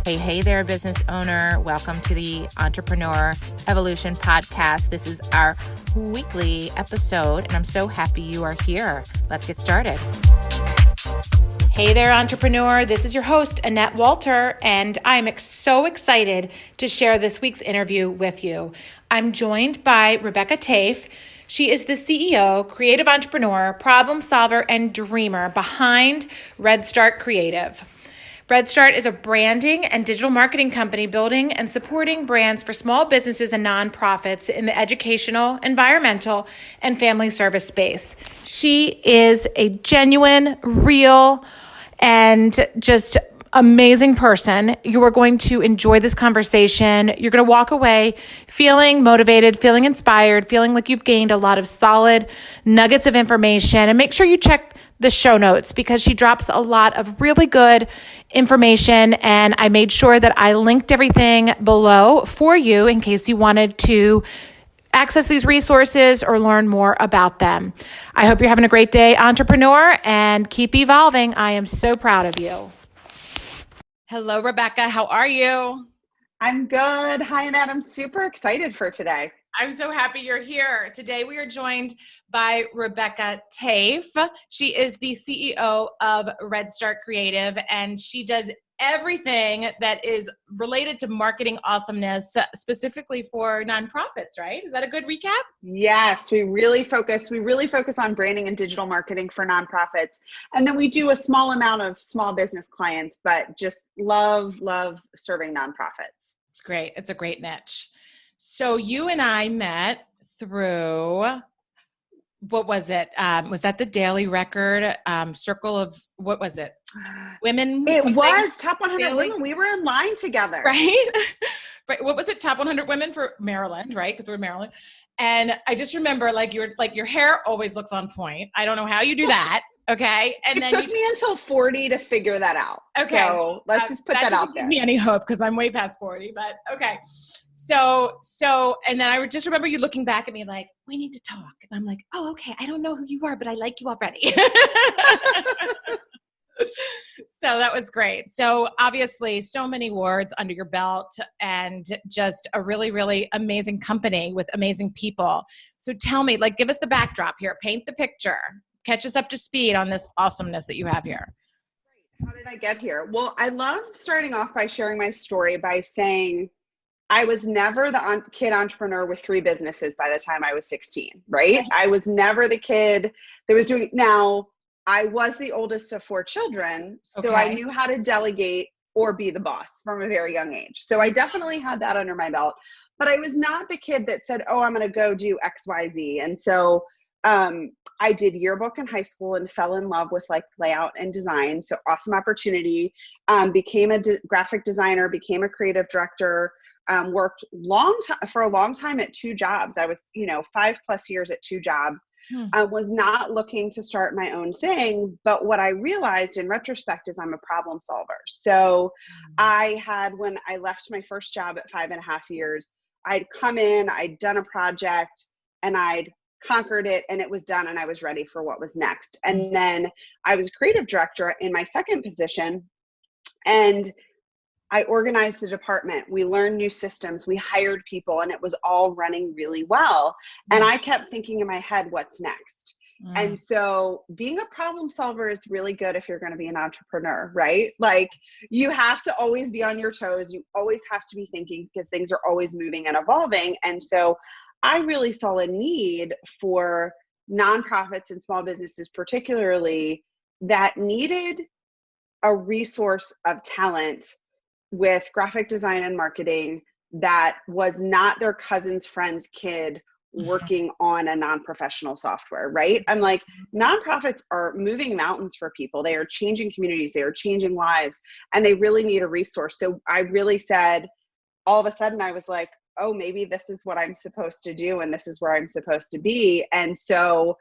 Hey there, business owner. Welcome to the Entrepreneur Evolution Podcast. This is our weekly episode, and I'm so happy you are here. Let's get started. Hey there, entrepreneur. This is your host, Annette Walter, and I'm so excited to share this week's interview with you. I'm joined by Rebecca Teaff. She is the CEO, creative entrepreneur, problem solver, and dreamer behind Redstart Creative. Redstart is a branding and digital marketing company building and supporting brands for small businesses and nonprofits in the educational, environmental, and family service space. She is a genuine, real, and just amazing person. You are going to enjoy this conversation. You're going to walk away feeling motivated, feeling inspired, feeling like you've gained a lot of solid nuggets of information. And make sure you check the show notes because she drops a lot of really good information, and I made sure that I linked everything below for you in case you wanted to access these resources or learn more about them. I hope you're having a great day, entrepreneur, and keep evolving. I am so proud of you. Hello, Rebecca. How are you? I'm good. Hi, Annette. I'm super excited for today. I'm so happy you're here. Today we are joined by Rebecca Teaff. She is the CEO of Redstart Creative, and she does everything that is related to marketing awesomeness, specifically for nonprofits, right? Is that a good recap? Yes, we really focus on branding and digital marketing for nonprofits. And then we do a small amount of small business clients, but just love serving nonprofits. It's great. It's a great niche. So you and I met through, what was it? Was that the Daily Record circle of, what was it? Women? It something? was Top 100 Daily? Women. We were in line together. Right? Right. What was it? Top 100 Women for Maryland, right? Because we're in Maryland. And I just remember your hair always looks on point. I don't know how you do that. Okay. And it took me until 40 to figure that out. Okay. So let's just put that out there. Give me any hope because I'm way past 40, but okay. So, and then I just remember you looking back at me like, we need to talk. And I'm like, oh, okay. I don't know who you are, but I like you already. So that was great. So obviously so many awards under your belt and just a really, really amazing company with amazing people. So tell me, give us the backdrop here, paint the picture, catch us up to speed on this awesomeness that you have here. How did I get here? Well, I love starting off by sharing my story by saying I was never the kid entrepreneur with 3 businesses by the time I was 16, right? I was never the kid that was doing, now I was the oldest of 4 children, so I knew how to delegate or be the boss from a very young age. So I definitely had that under my belt, but I was not the kid that said, oh, I'm going to go do X, Y, Z. And so I did yearbook in high school and fell in love with layout and design. So awesome opportunity, became a graphic designer, became a creative director, worked for a long time at 2 jobs. I was, 5+ years at 2 jobs. I was not looking to start my own thing, but what I realized in retrospect is I'm a problem solver. So when I left my first job at 5.5 years, I'd come in, I'd done a project, and I'd conquered it, and it was done, and I was ready for what was next. And then I was a creative director in my second position, and I organized the department. We learned new systems. We hired people, and it was all running really well. And I kept thinking in my head, what's next? And so being a problem solver is really good if you're going to be an entrepreneur, right? You have to always be on your toes. You always have to be thinking because things are always moving and evolving. And so I really saw a need for nonprofits and small businesses, particularly, that needed a resource of talent with graphic design and marketing that was not their cousin's friend's kid working on a non-professional software, right? I'm like, nonprofits are moving mountains for people. They are changing communities. They are changing lives, and they really need a resource. So I really said, all of a sudden I was like, oh, maybe this is what I'm supposed to do, and this is where I'm supposed to be. And so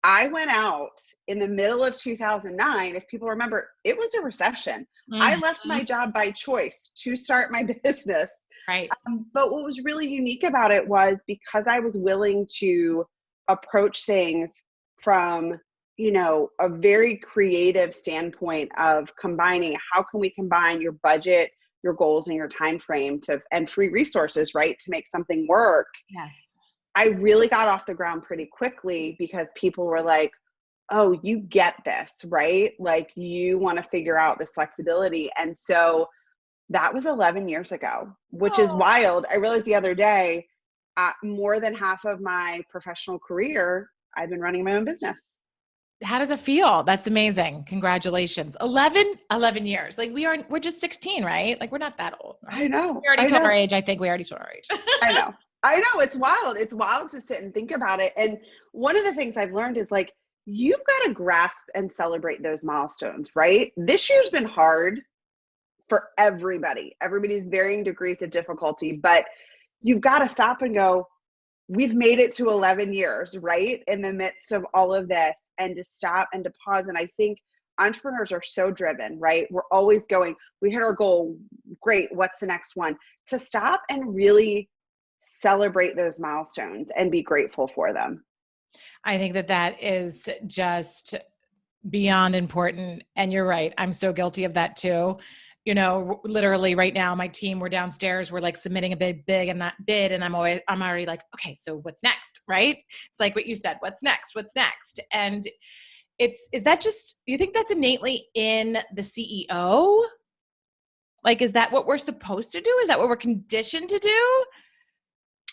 I went out in the middle of 2009. If people remember, it was a recession. I left my job by choice to start my business. Right. But what was really unique about it was because I was willing to approach things from, a very creative standpoint of combining, how can we combine your budget your goals and your time frame and free resources, right, to make something work. Yes. I really got off the ground pretty quickly because people were like, oh, you get this, right? Like you want to figure out this flexibility. And so that was 11 years ago, which is wild. I realized the other day, more than half of my professional career, I've been running my own business. How does it feel? That's amazing. Congratulations. 11 years. Like we're just 16, right? Like we're not that old. Right? I know. We already told our age. I think we already told our age. I know. It's wild. It's wild to sit and think about it. And one of the things I've learned is like, you've got to grasp and celebrate those milestones, right? This year's been hard for everybody. Everybody's varying degrees of difficulty, but you've got to stop and go, we've made it to 11 years, right? In the midst of all of this, and to stop and to pause. And I think entrepreneurs are so driven, right? We're always going, we hit our goal. Great. What's the next one? To stop and really celebrate those milestones and be grateful for them. I think that is just beyond important. And you're right. I'm so guilty of that too. You know, literally right now, my team, we're downstairs, we're like submitting a bid and that bid. And I'm already like, okay, so what's next? Right? It's like what you said, what's next? And is that just, you think that's innately in the CEO? Like, is that what we're supposed to do? Is that what we're conditioned to do?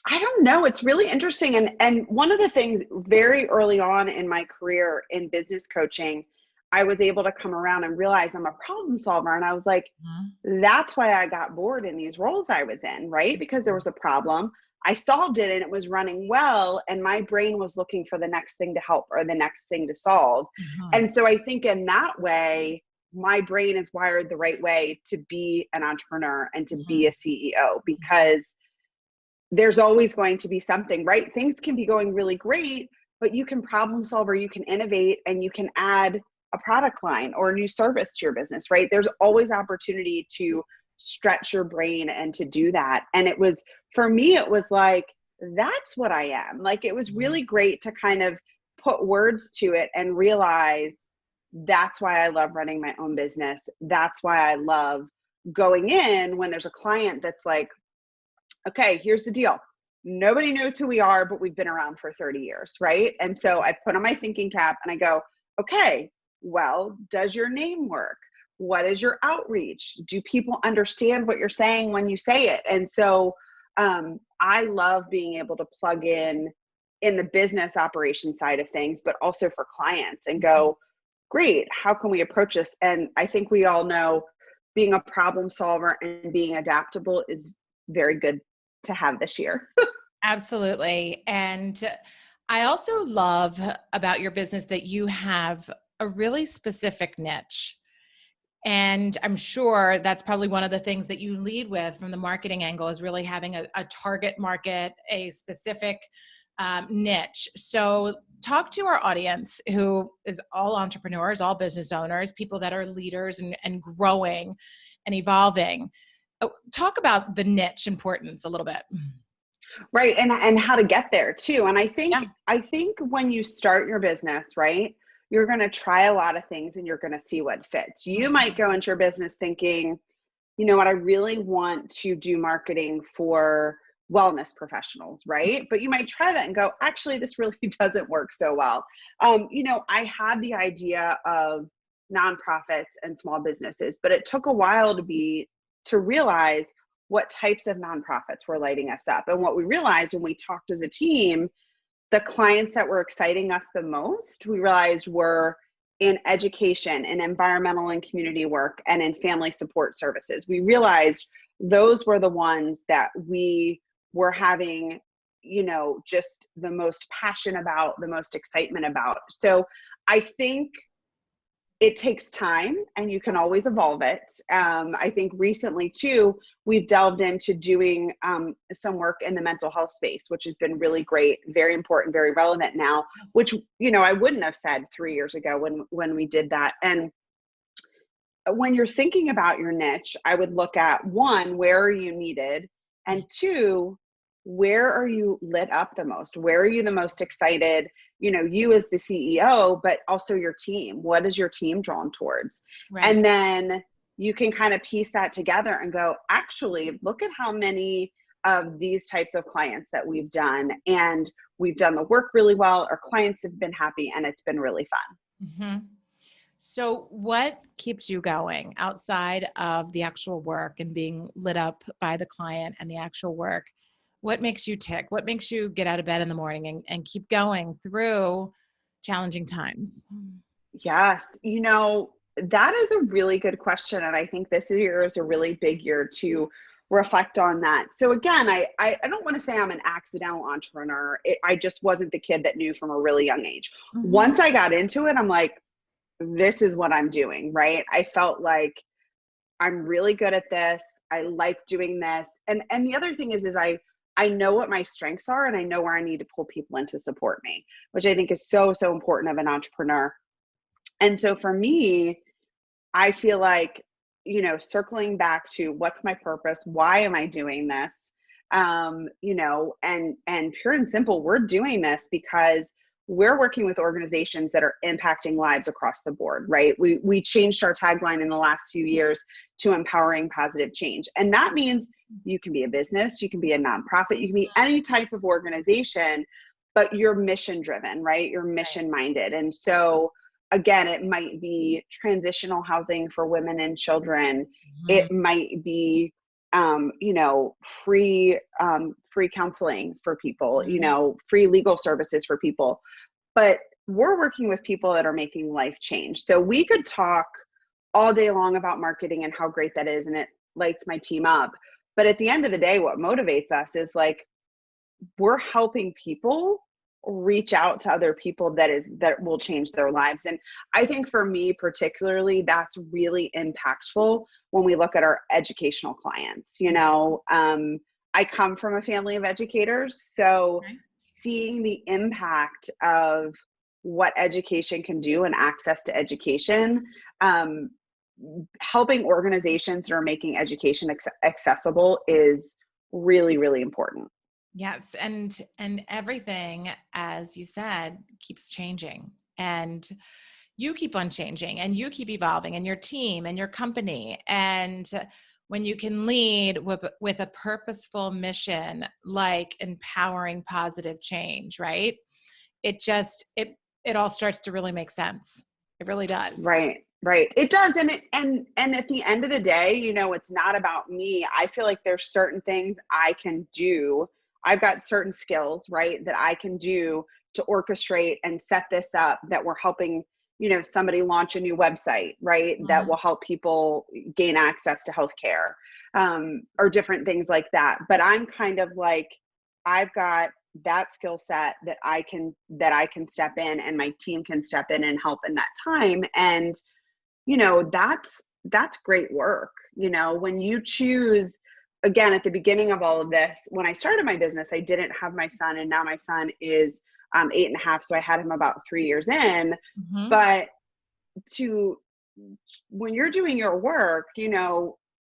I don't know. It's really interesting. And one of the things very early on in my career in business coaching, I was able to come around and realize I'm a problem solver. And I was like, that's why I got bored in these roles I was in, right? Because there was a problem. I solved it and it was running well. And my brain was looking for the next thing to help or the next thing to solve. And so I think in that way, my brain is wired the right way to be an entrepreneur and to be a CEO, because there's always going to be something, right? Things can be going really great, but you can problem solve or you can innovate and you can add a product line or a new service to your business, right? There's always opportunity to stretch your brain and to do that. And it was, for me, it was like, that's what I am. Like, it was really great to kind of put words to it and realize that's why I love running my own business. That's why I love going in when there's a client that's like, okay, here's the deal. Nobody knows who we are, but we've been around for 30 years, right? And so I put on my thinking cap and I go, okay, well, does your name work? What is your outreach? Do people understand what you're saying when you say it? And so I love being able to plug in the business operation side of things, but also for clients and go, great, how can we approach this? And I think we all know being a problem solver and being adaptable is very good to have this year. Absolutely. And I also love about your business that you have a really specific niche. And I'm sure that's probably one of the things that you lead with from the marketing angle, is really having a target market, a specific niche. So talk to our audience, who is all entrepreneurs, all business owners, people that are leaders and growing and evolving. Talk about the niche importance a little bit. Right. And how to get there too. And I think when you start your business, right, you're going to try a lot of things and you're going to see what fits. You might go into your business thinking, you know what, I really want to do marketing for wellness professionals, right? But you might try that and go, actually, this really doesn't work so well. You know, I had the idea of nonprofits and small businesses, but it took a while to realize what types of nonprofits were lighting us up. And what we realized when we talked as a team, the clients that were exciting us the most, we realized were in education and environmental and community work and in family support services. We realized those were the ones that we were having, you know, just the most passion about, the most excitement about. So I think it takes time and you can always evolve it. I think recently too, we've delved into doing some work in the mental health space, which has been really great, very important, very relevant now, which, you know, I wouldn't have said 3 years ago when we did that. And when you're thinking about your niche, I would look at, one, where are you needed? And two, where are you lit up the most? Where are you the most excited? You know, you as the CEO, but also your team. What is your team drawn towards? Right. And then you can kind of piece that together and go, actually, look at how many of these types of clients that we've done, and we've done the work really well. Our clients have been happy, and it's been really fun. Mm-hmm. So what keeps you going outside of the actual work and being lit up by the client and the actual work? What makes you tick? What makes you get out of bed in the morning and keep going through challenging times? Yes. That is a really good question. And I think this year is a really big year to reflect on that. So again, I don't want to say I'm an accidental entrepreneur. I just wasn't the kid that knew from a really young age. Mm-hmm. Once I got into it, I'm like, this is what I'm doing, right? I felt like I'm really good at this. I like doing this. And the other thing is I know what my strengths are, and I know where I need to pull people in to support me, which I think is so, so important of an entrepreneur. And so for me, I feel like, circling back to what's my purpose? Why am I doing this? And pure and simple, we're doing this because we're working with organizations that are impacting lives across the board, right? We changed our tagline in the last few years to empowering positive change. And that means you can be a business, you can be a nonprofit, you can be any type of organization, but you're mission driven, right? You're mission minded. And so again, it might be transitional housing for women and children. Mm-hmm. It might be, free counseling for people, mm-hmm. Free legal services for people. But we're working with people that are making life change. So we could talk all day long about marketing and how great that is, and it lights my team up. But at the end of the day, what motivates us is like, we're helping people reach out to other people that will change their lives. And I think for me particularly, that's really impactful when we look at our educational clients. I come from a family of educators, so seeing the impact of what education can do and access to education, helping organizations that are making education accessible is really, really important. Yes. And everything, as you said, keeps changing, and you keep on changing, and you keep evolving, and your team and your company. And when you can lead with a purposeful mission, like empowering positive change, right? It all starts to really make sense. It really does. Right. It does. And at the end of the day, it's not about me. I feel like there's certain things I can do. I've got certain skills, right, that I can do to orchestrate and set this up, that we're helping, somebody launch a new website, right, mm-hmm. that will help people gain access to healthcare, or different things like that. But I'm kind of like, I've got that skill set that I can step in, and my team can step in and help in that time. And, that's great work. When you choose, again, at the beginning of all of this, when I started my business, I didn't have my son, and now my son is 8.5. So I had him about 3 years in, mm-hmm. But when you're doing your work,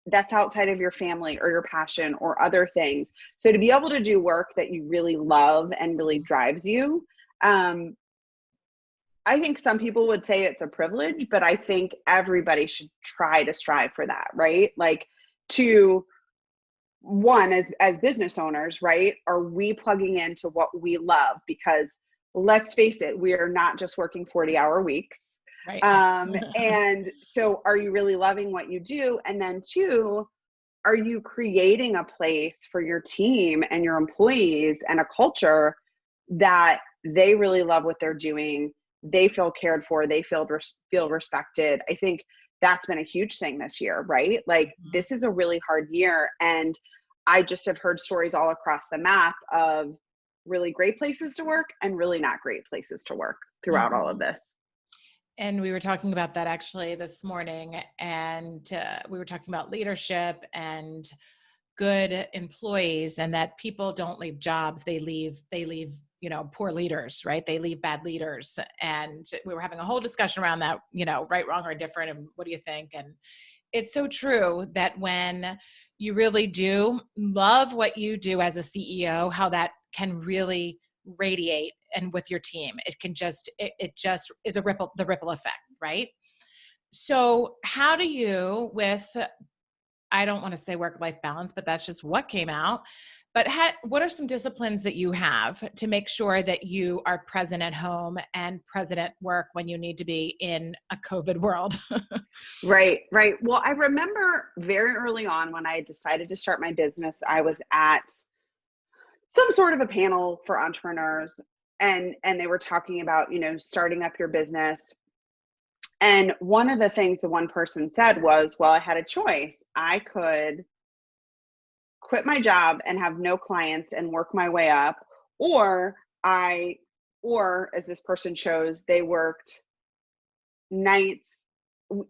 that's outside of your family or your passion or other things. So to be able to do work that you really love and really drives you, I think some people would say it's a privilege, but I think everybody should try to strive for that, right? Like, to one, as business owners, right? Are we plugging into what we love? Because let's face it, we are not just working 40-hour weeks. Right. And so are you really loving what you do? And then two, are you creating a place for your team and your employees and a culture that they really love what they're doing? They feel cared for, they feel respected. I think that's been a huge thing this year, right? Like, mm-hmm. This is a really hard year. And I just have heard stories all across the map of really great places to work and really not great places to work throughout mm-hmm. all of this. And we were talking about that actually this morning, and we were talking about leadership and good employees, and that people don't leave jobs. They leave, poor leaders, right? They leave bad leaders. And we were having a whole discussion around that, right, wrong, or indifferent. And what do you think? And it's so true that when you really do love what you do as a CEO, how that can really radiate, and with your team, it can just, it just is the ripple effect, right? So how do you, with, I don't want to say work-life balance, but that's just what came out. But what are some disciplines that you have to make sure that you are present at home and present at work when you need to be in a COVID world? Right, right. Well, I remember very early on when I decided to start my business, I was at some sort of a panel for entrepreneurs, and they were talking about, starting up your business. And one of the things the one person said was, well, I had a choice. I could quit my job and have no clients and work my way up, or or as this person chose, they worked nights,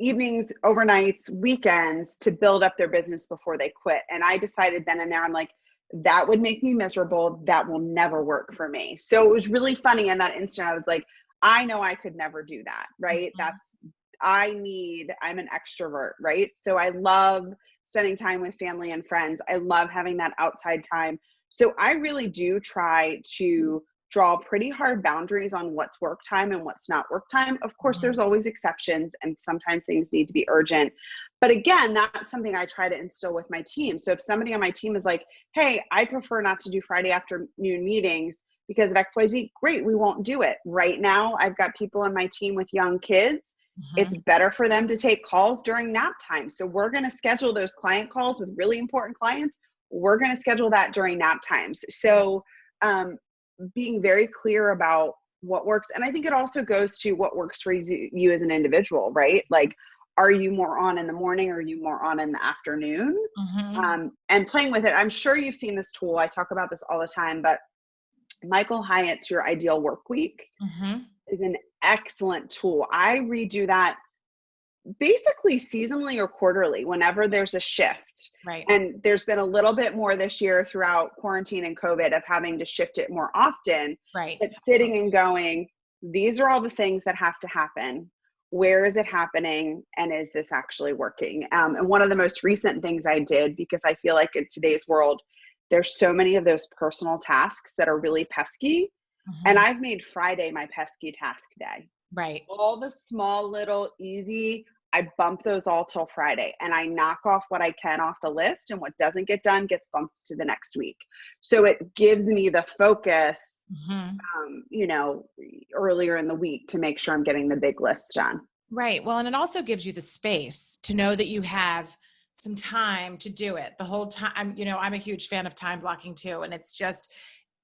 evenings, overnights, weekends to build up their business before they quit. And I decided then and there, I'm like, that would make me miserable. That will never work for me. So it was really funny in that instant. I was like, I know I could never do that, right? I'm an extrovert, right? So I love spending time with family and friends. I love having that outside time. So I really do try to draw pretty hard boundaries on what's work time and what's not work time. Of course, there's always exceptions, and sometimes things need to be urgent. But again, that's something I try to instill with my team. So if somebody on my team is like, hey, I prefer not to do Friday afternoon meetings because of XYZ, great, we won't do it. Right now, I've got people on my team with young kids. It's better for them to take calls during nap time. So we're going to schedule those client calls with really important clients. We're going to schedule that during nap times. So being very clear about what works. And I think it also goes to what works for you as an individual, right? Like, are you more on in the morning or are you more on in the afternoon? And playing with it. I'm sure you've seen this tool. I talk about this all the time, but Michael Hyatt's Your Ideal Work Week is an excellent tool. I redo that basically seasonally or quarterly whenever there's a shift. Right. And there's been a little bit more this year throughout quarantine and COVID of having to shift it more often. Right. But sitting and going, these are all the things that have to happen. Where is it happening? And is this actually working? And one of the most recent things I did, because I feel like in today's world, there's so many of those personal tasks that are really pesky. And I've made Friday my pesky task day. Right. All the small, little, easy, I bump those all till Friday, and I knock off what I can off the list, and what doesn't get done gets bumped to the next week. So it gives me the focus, earlier in the week to make sure I'm getting the big lifts done. Right. Well, and it also gives you the space to know that you have some time to do it the whole time. I'm a huge fan of time blocking too. And it's just,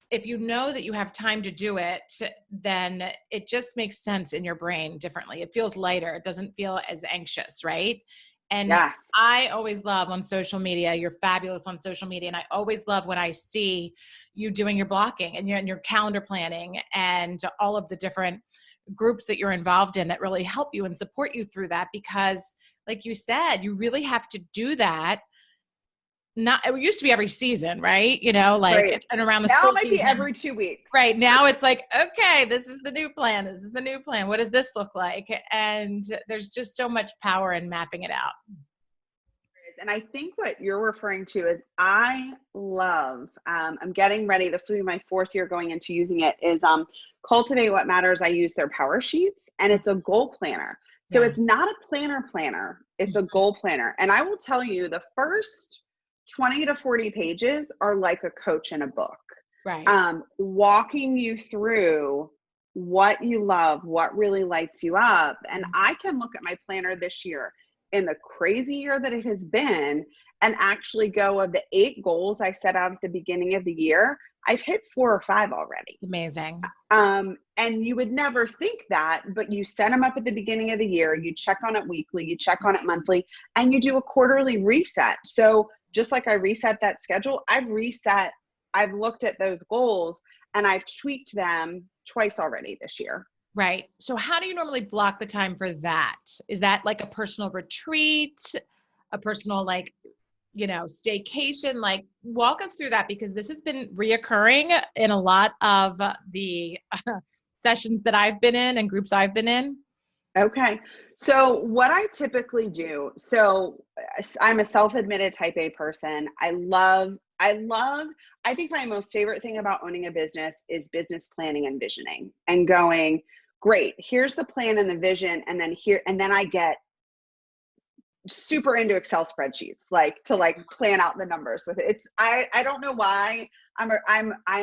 if you know that you have time to do it, then it just makes sense in your brain differently. It feels lighter. It doesn't feel as anxious, right? And Yes. I always love on social media, you're fabulous on social media. And I always love when I see you doing your blocking and your calendar planning and all of the different groups that you're involved in that really help you and support you through that. Because like you said, you really have to do that. It used to be every season, right? Right. And around the Now school it might season. be every 2 weeks. Right. Now it's like, okay, this is the new plan. This is the new plan. What does this look like? And there's just so much power in mapping it out. And I think what you're referring to is I love, I'm getting ready. This will be my 4th year going into using it, is Cultivate What Matters. I use their power sheets, and it's a goal planner. So it's not a planner. It's a goal planner. And I will tell you, the first 20 to 40 pages are like a coach in a book. Right. Walking you through what you love, what really lights you up. And I can look at my planner this year, in the crazy year that it has been, and actually go, of the 8 goals I set out at the beginning of the year, I've hit 4 or 5 already. Amazing. And you would never think that, but you set them up at the beginning of the year, you check on it weekly, you check on it monthly, and you do a quarterly reset. So just like I reset that schedule, I've looked at those goals and I've tweaked them twice already this year. Right. So how do you normally block the time for that? Is that like a personal retreat, a personal staycation? Like, walk us through that, because this has been reoccurring in a lot of the sessions that I've been in and groups I've been in. Okay. So what I typically do, I'm a self-admitted type A person. I think my most favorite thing about owning a business is business planning and visioning, and going, great, here's the plan and the vision. And then I get super into Excel spreadsheets, like to like plan out the numbers with it. I don't know why. I'm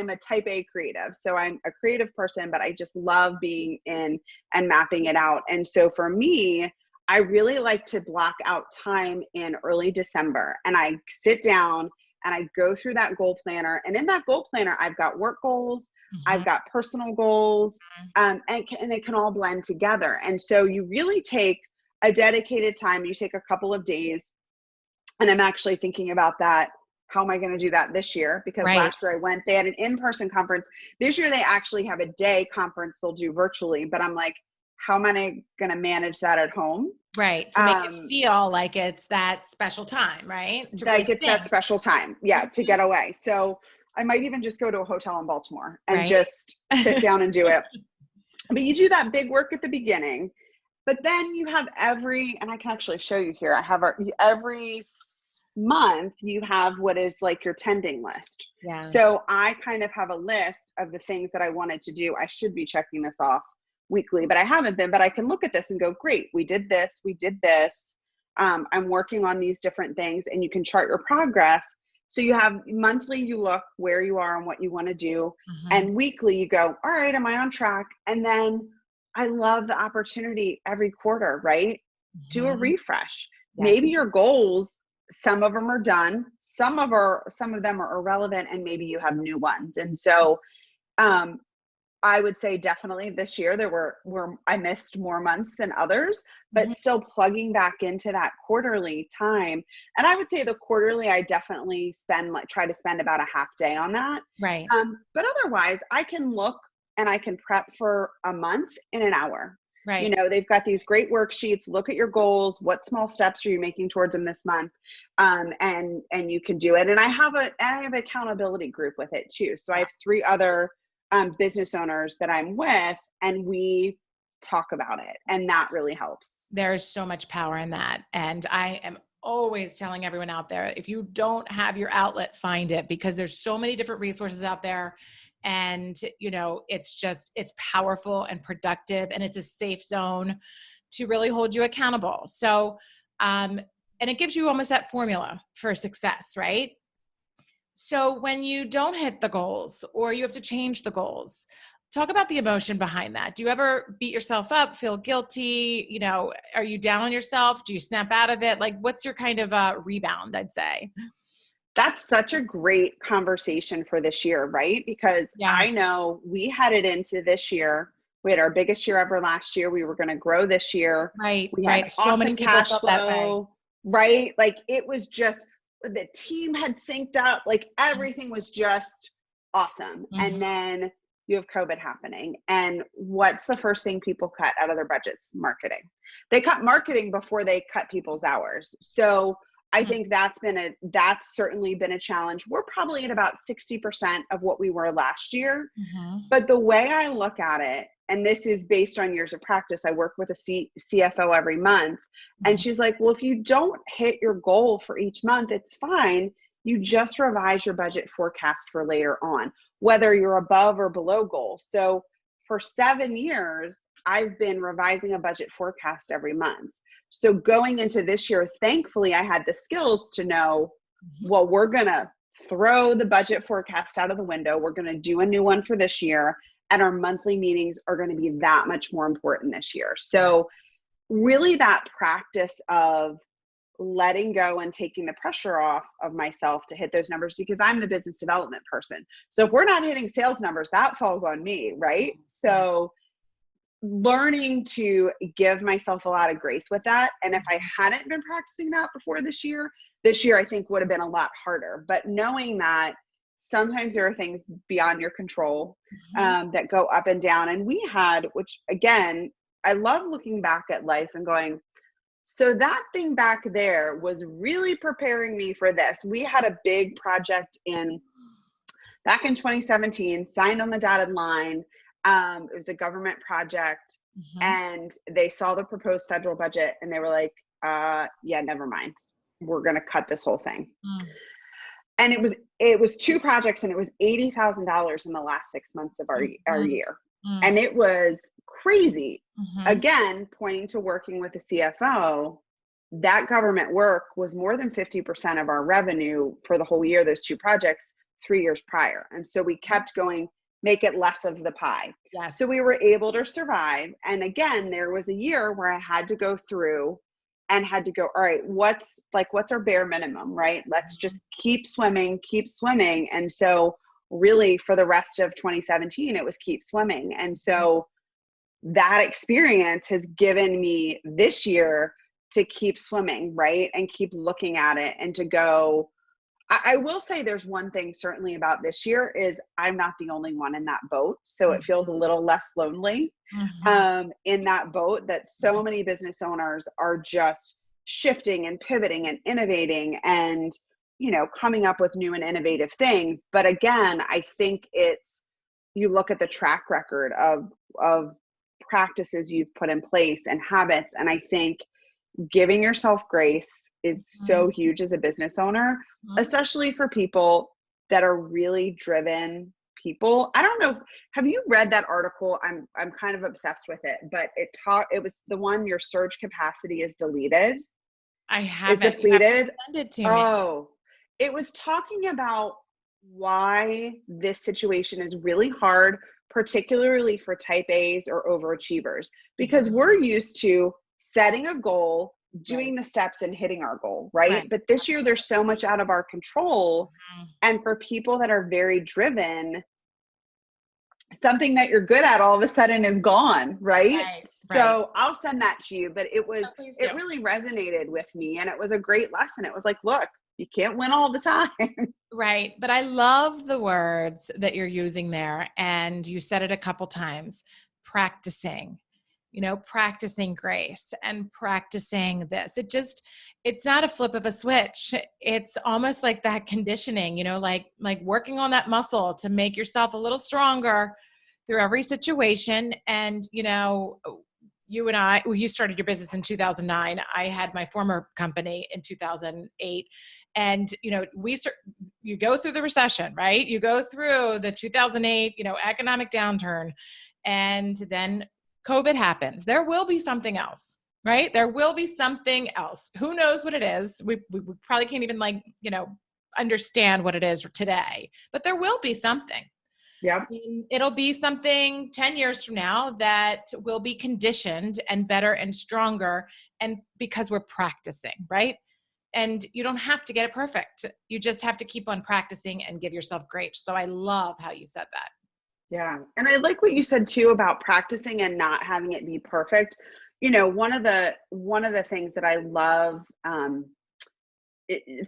a type A creative. So I'm a creative person, but I just love being in and mapping it out. And so for me, I really like to block out time in early December, and I sit down and I go through that goal planner. And in that goal planner, I've got work goals, I've got personal goals, and it can all blend together. And so you really take a dedicated time, you take a couple of days, and I'm actually thinking about that. How am I going to do that this year? Because last year they had an in-person conference. This year they actually have a day conference they'll do virtually, but I'm like, how am I going to manage that at home? Right. To make it feel like it's that special time, right? Like it's that special time. Yeah. To get away. So I might even just go to a hotel in Baltimore and just sit down and do it. But you do that big work at the beginning, but then you have and I can actually show you here. I have every month you have what is like your tending list. Yeah. So I kind of have a list of the things that I wanted to do. I should be checking this off weekly, but I haven't been, but I can look at this and go, great, we did this. I'm working on these different things, and you can chart your progress. So you have monthly, you look where you are and what you want to do. And weekly you go, all right, am I on track? And then I love the opportunity every quarter, right? Do a refresh. Yes. Maybe your goals, some of them are done. Some of them are irrelevant, and maybe you have new ones. And so, I would say definitely this year I missed more months than others, but still plugging back into that quarterly time. And I would say the quarterly, I definitely try to spend about a half day on that. Right. But otherwise I can look and I can prep for a month in an hour. Right. You know, they've got these great worksheets. Look at your goals. What small steps are you making towards them this month? And you can do it. And I have an accountability group with it too. So I have 3 other business owners that I'm with, and we talk about it, and that really helps. There is so much power in that. And I am always telling everyone out there, if you don't have your outlet, find it, because there's so many different resources out there. And, you know, it's powerful and productive, and it's a safe zone to really hold you accountable. So, and it gives you almost that formula for success, right? So when you don't hit the goals, or you have to change the goals, talk about the emotion behind that. Do you ever beat yourself up, feel guilty? You know, are you down on yourself? Do you snap out of it? Like, what's your kind of rebound, I'd say? That's such a great conversation for this year, right? Because I know we headed into this year. We had our biggest year ever last year. We were going to grow this year. Right. We had so many people felt that way. Right. Like it was just, the team had synced up, like everything was just awesome. And then you have COVID happening. And what's the first thing people cut out of their budgets? Marketing. They cut marketing before they cut people's hours. So I think that's certainly been a challenge. We're probably at about 60% of what we were last year. But the way I look at it, and this is based on years of practice, I work with a CFO every month, and she's like, well, if you don't hit your goal for each month, it's fine. You just revise your budget forecast for later on, whether you're above or below goal. So for 7 years, I've been revising a budget forecast every month. So going into this year, thankfully, I had the skills to know, well, we're going to throw the budget forecast out of the window. We're going to do a new one for this year. And our monthly meetings are going to be that much more important this year. So really that practice of letting go and taking the pressure off of myself to hit those numbers, because I'm the business development person. So if we're not hitting sales numbers, that falls on me, right? So learning to give myself a lot of grace with that. And if I hadn't been practicing that before this year I think would have been a lot harder. But knowing that sometimes there are things beyond your control that go up and down. And we had, which again, I love looking back at life and going, so that thing back there was really preparing me for this. We had a big project back in 2017, signed on the dotted line. It was a government project, and they saw the proposed federal budget and they were like, yeah, never mind. We're going to cut this whole thing. And it was 2 projects, and it was $80,000 in the last 6 months of our year. And it was crazy. Again, pointing to working with a CFO, that government work was more than 50% of our revenue for the whole year, those two projects, 3 years prior. And so we kept going, make it less of the pie. Yes. So we were able to survive. And again, there was a year where I had to go through and had to go, all right, what's our bare minimum, right? Let's just keep swimming. And so really for the rest of 2017, it was keep swimming. And so that experience has given me this year to keep swimming, right? And keep looking at it and to go, I will say there's one thing certainly about this year is I'm not the only one in that boat. So it feels a little less lonely in that boat, that so many business owners are just shifting and pivoting and innovating and, you know, coming up with new and innovative things. But again, I think you look at the track record of practices you've put in place and habits. And I think giving yourself grace is so huge as a business owner, especially for people that are really driven people. I don't know. Have you read that article? I'm kind of obsessed with it, but it was the one, your surge capacity is deleted. I haven't. It's depleted. Send it to me. Oh, it was talking about why this situation is really hard, particularly for type A's or overachievers, because we're used to setting a goal, doing the steps and hitting our goal, right? But this year there's so much out of our control. And for people that are very driven, something that you're good at all of a sudden is gone, right? So I'll send that to you, but it really resonated with me, and it was a great lesson. It was like, look, you can't win all the time. Right. But I love the words that you're using there. And you said it a couple times, practicing, practicing grace and practicing this. It's not a flip of a switch. It's almost like that conditioning, like working on that muscle to make yourself a little stronger through every situation. And, you and I, you started your business in 2009. I had my former company in 2008. And, you go through the recession, right? You go through the 2008, economic downturn, and then COVID happens. There will be something else, right? There will be something else. Who knows what it is? We probably can't even understand what it is today, but there will be something. Yeah. It'll be something 10 years from now that will be conditioned and better and stronger. And because we're practicing, right? And you don't have to get it perfect. You just have to keep on practicing and give yourself grace. So I love how you said that. Yeah. And I like what you said too about practicing and not having it be perfect. One of the things that I love,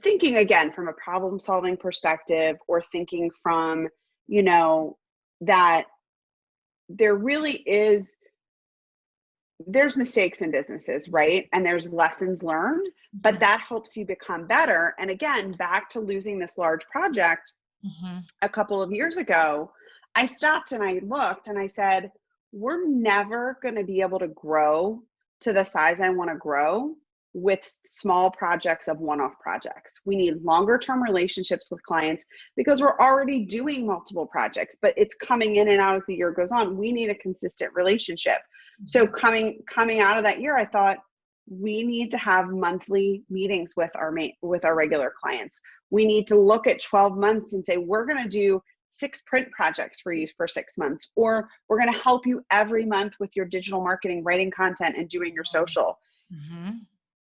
thinking again from a problem solving perspective, or thinking from, that there's mistakes in businesses, right? And there's lessons learned, but that helps you become better. And again, back to losing this large project a couple of years ago, I stopped and I looked and I said, we're never going to be able to grow to the size I want to grow with small projects of one-off projects. We need longer term relationships with clients because we're already doing multiple projects, but it's coming in and out as the year goes on. We need a consistent relationship. So coming out of that year, I thought we need to have monthly meetings with our regular clients. We need to look at 12 months and say, we're going to do 6 print projects for you for 6 months, or we're going to help you every month with your digital marketing, writing content and doing your social.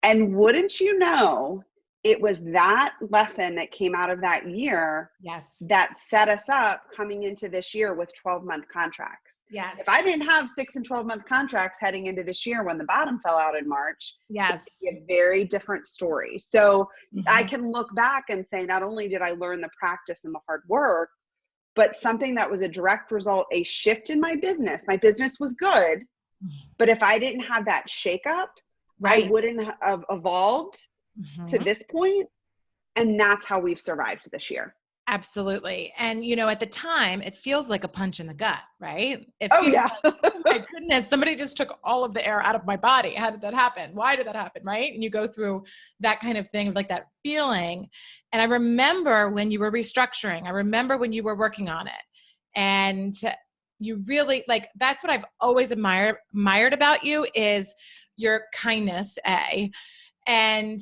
And wouldn't you know, it was that lesson that came out of that year that set us up coming into this year with 12-month contracts. Yes. If I didn't have 6 and 12-month contracts heading into this year when the bottom fell out in March, it'd be a very different story. So I can look back and say, not only did I learn the practice and the hard work, but something that was a direct result, a shift in my business. My business was good, but if I didn't have that shakeup, I wouldn't have evolved to this point. And that's how we've survived this year. Absolutely. And, at the time, it feels like a punch in the gut, right? Like, oh my goodness, somebody just took all of the air out of my body. How did that happen? Why did that happen? Right? And you go through that kind of thing, like that feeling. And I remember when you were restructuring, I remember when you were working on it, and you really that's what I've always admired about you is your kindness, and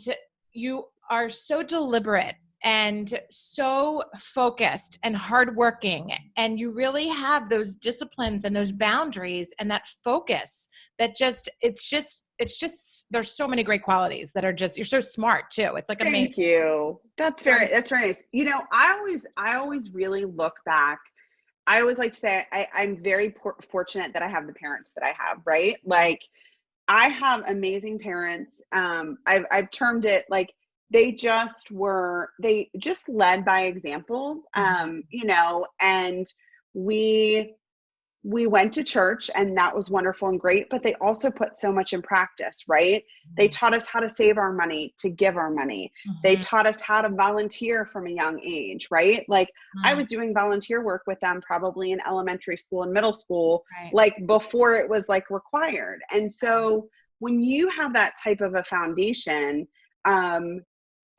you are so deliberate and so focused and hardworking, and you really have those disciplines and those boundaries and that focus that it's just there's so many great qualities that are just, you're so smart too. It's like amazing. Thank you. That's very nice. You know, I always really look back. I always like to say I'm very fortunate that I have the parents that I have, right? Like, I have amazing parents. I've termed it like they just led by example, you know, and we went to church, and that was wonderful and great, but they also put so much in practice, right? They taught us how to save our money, to give our money. They taught us how to volunteer from a young age, right? Like, I was doing volunteer work with them probably in elementary school and middle school, like before it was like required. And so when you have that type of a foundation,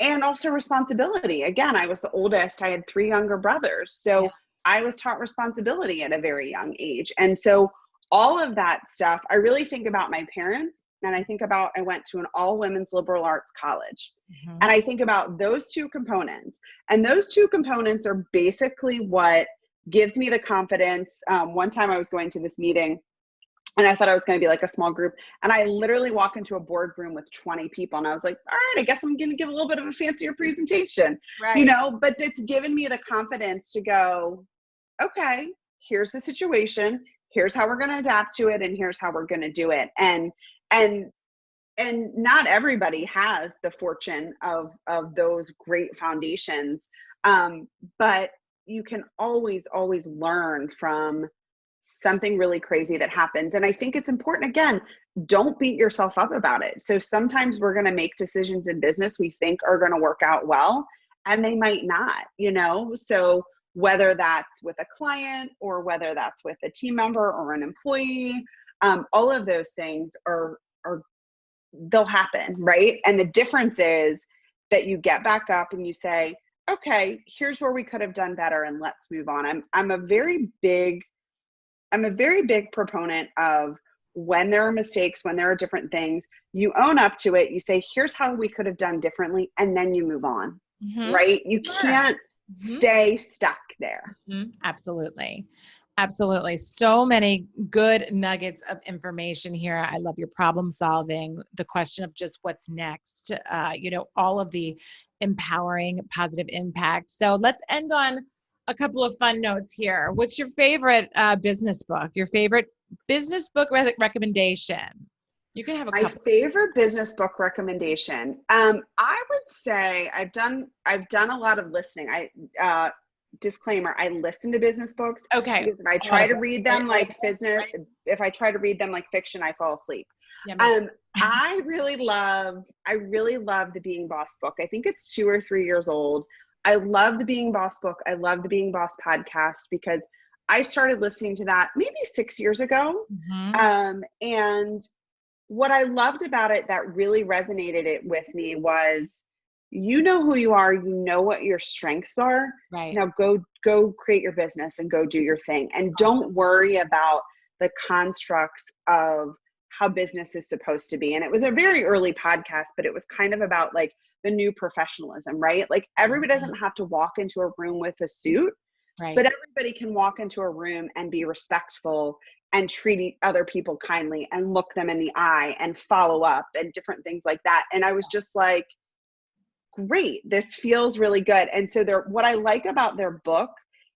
and also responsibility, again, I was the oldest, I had 3 younger brothers. So I was taught responsibility at a very young age. And so all of that stuff, I really think about my parents, and I think about, I went to an all women's liberal arts college. And I think about those 2 components, and those 2 components are basically what gives me the confidence. One time I was going to this meeting, and I thought I was going to be like a small group. And I literally walk into a boardroom with 20 people. And I was like, all right, I guess I'm going to give a little bit of a fancier presentation, you know, but it's given me the confidence to go, okay, here's the situation. Here's how we're going to adapt to it. And here's how we're going to do it. And not everybody has the fortune of those great foundations. But you can always learn from something really crazy that happens. And I think it's important, again, don't beat yourself up about it. So sometimes we're going to make decisions in business we think are going to work out well, and they might not, you know? So whether that's with a client or whether that's with a team member or an employee, all of those things they'll happen, right? And the difference is that you get back up and you say, okay, here's where we could have done better, and let's move on. I'm a very big proponent of, when there are mistakes, when there are different things, you own up to it. You say, here's how we could have done differently. And then you move on, right? You can't stay stuck there. Absolutely. Absolutely. So many good nuggets of information here. I love your problem solving, the question of just what's next, you know, all of the empowering positive impact. So let's end on a couple of fun notes here. What's your favorite business book? Your favorite business book recommendation? You can have a couple. My favorite business book recommendation. I would say I've done a lot of listening. Disclaimer, I listen to business books. Okay. Because if I try to read them like business, if I try to read them like fiction, I fall asleep. Yeah, I really love the Being Boss book. I think it's 2 or 3 years old. I love the Being Boss book. I love the Being Boss podcast, because I started listening to that maybe 6 years ago. And what I loved about it that really resonated it with me was, you know who you are, you know what your strengths are. Right. Now go create your business and go do your thing. And don't worry about the constructs of how business is supposed to be. And it was a very early podcast, but it was kind of about like the new professionalism, right? Like, everybody doesn't have to walk into a room with a suit, but everybody can walk into a room and be respectful and treat other people kindly and look them in the eye and follow up and different things like that. And I was just like, great, this feels really good. And so what I like about their book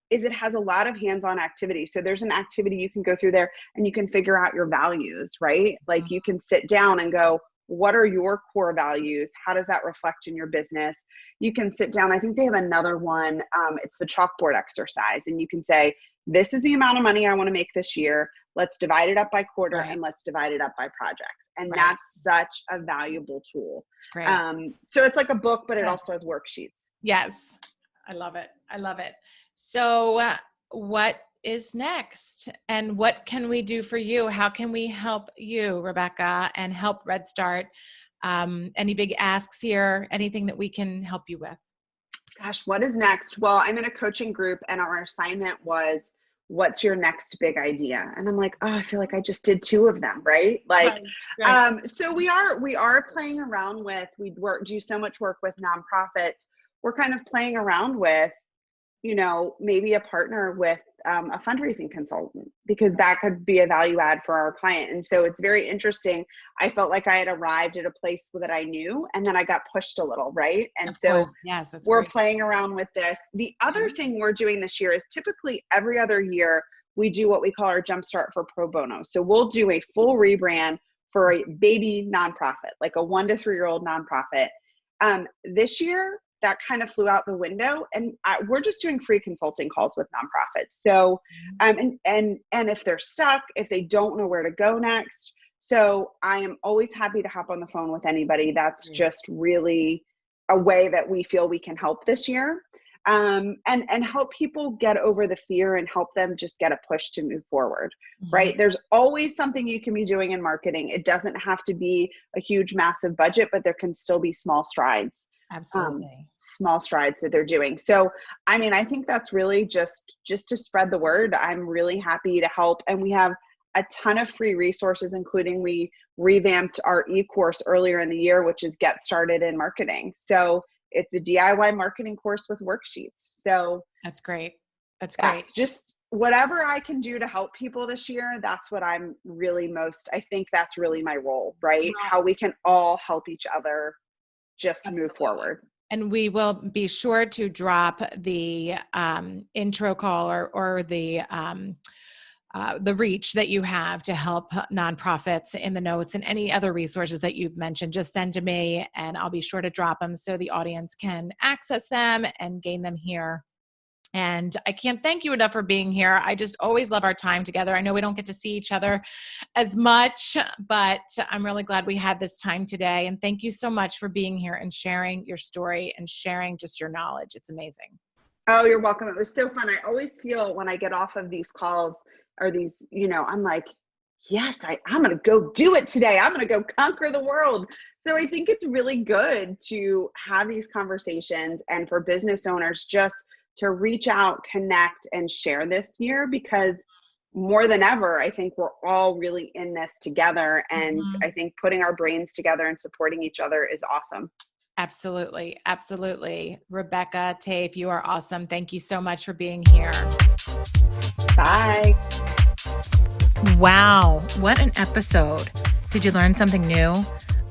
is it has a lot of hands-on activity. So there's an activity you can go through there and you can figure out your values, right? Like, you can sit down and go, what are your core values? How does that reflect in your business? You can sit down. I think they have another one. It's the chalkboard exercise. And you can say, this is the amount of money I want to make this year. Let's divide it up by quarter, and let's divide it up by projects. And that's such a valuable tool. It's great. So it's like a book, but it also has worksheets. Yes. I love it. I love it. So what is next, and what can we do for you? How can we help you, Rebecca, and help Redstart? Any big asks here? Anything that we can help you with? Gosh, what is next? Well, I'm in a coaching group, and our assignment was, what's your next big idea? And I'm like, oh, I feel like I just did 2 of them, right? Like, Right. so we are playing around with, do so much work with nonprofits. We're kind of playing around with, maybe a partner with a fundraising consultant, because that could be a value add for our client. And so it's very interesting. I felt like I had arrived at a place that I knew, and then I got pushed a little, right? And Of so course. Yes, that's we're great. playing around with this. The other thing we're doing this year is typically every other year, we do what we call our Jumpstart for Pro Bono. So we'll do a full rebrand for a baby nonprofit, like a 1 to 3-year-old nonprofit. This year, that kind of flew out the window, and we're just doing free consulting calls with nonprofits. So, and if they're stuck, if they don't know where to go next, so I am always happy to hop on the phone with anybody. That's just really a way that we feel we can help this year, and help people get over the fear and help them just get a push to move forward. Right? There's always something you can be doing in marketing. It doesn't have to be a huge, massive budget, but there can still be small strides. Absolutely. Small strides that they're doing. So, I mean, I think that's really just to spread the word. I'm really happy to help. And we have a ton of free resources, including we revamped our e-course earlier in the year, which is Get Started in Marketing. So it's a DIY marketing course with worksheets. So that's great. That's great. Just whatever I can do to help people this year. That's what I'm really I think that's really my role, right? How we can all help each other just move forward. And we will be sure to drop the intro call or the reach that you have to help nonprofits in the notes, and any other resources that you've mentioned. Just send to me and I'll be sure to drop them so the audience can access them and gain them here. And I can't thank you enough for being here. I just always love our time together. I know we don't get to see each other as much, but I'm really glad we had this time today. And thank you so much for being here and sharing your story and sharing just your knowledge. It's amazing. Oh, you're welcome. It was so fun. I always feel when I get off of these calls or these, I'm like, yes, I'm going to go do it today. I'm going to go conquer the world. So I think it's really good to have these conversations, and for business owners just to reach out, connect, and share this year, because more than ever, I think we're all really in this together. And I think putting our brains together and supporting each other is awesome. Absolutely. Absolutely. Rebecca Teaff, you are awesome. Thank you so much for being here. Bye. Wow. What an episode. Did you learn something new?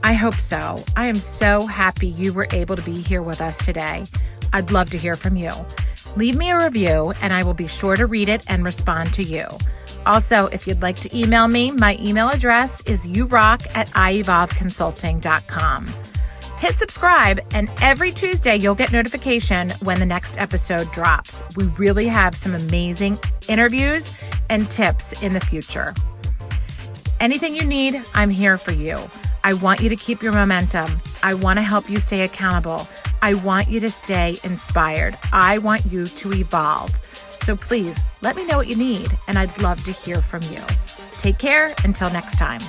I hope so. I am so happy you were able to be here with us today. I'd love to hear from you. Leave me a review and I will be sure to read it and respond to you. Also, if you'd like to email me, my email address is yourock@ievolveconsulting.com. Hit subscribe, and every Tuesday you'll get notification when the next episode drops. We really have some amazing interviews and tips in the future. Anything you need, I'm here for you. I want you to keep your momentum. I want to help you stay accountable. I want you to stay inspired. I want you to evolve. So please let me know what you need, and I'd love to hear from you. Take care until next time.